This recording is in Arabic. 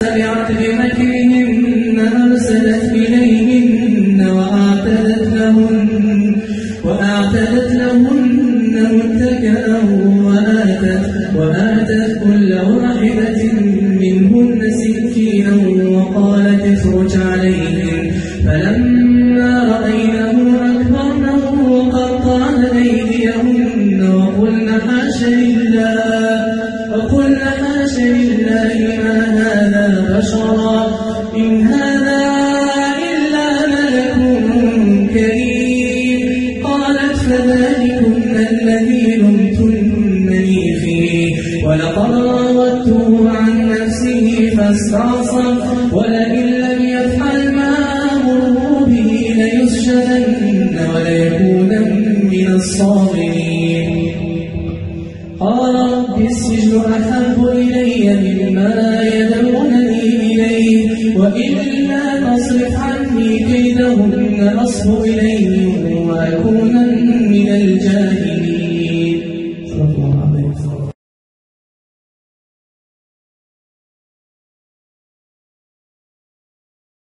سمعت بمكرهن أرسلت إليهن وأعتدت لهن متكئا وآتت كل واحدة منهن سكينا وقالت اخرج عليهن فلما رأينه أكبرنه وقطعن أيديهن وقلن حاش لله ما هذا بشرا إن هذا إلا ملك كريم قالت فذلكن الذي لمتنني فيه ولقد راودته عن نفسه فاستعصم ولئن لم يفعل ما أمره به ليسجنن وليكونن من الصاغرين قال رب السجن أحب إلي مما يدعونني إليه وإلا تصرف عني كيدهن أصب إليهم وأكونن من الجاهلين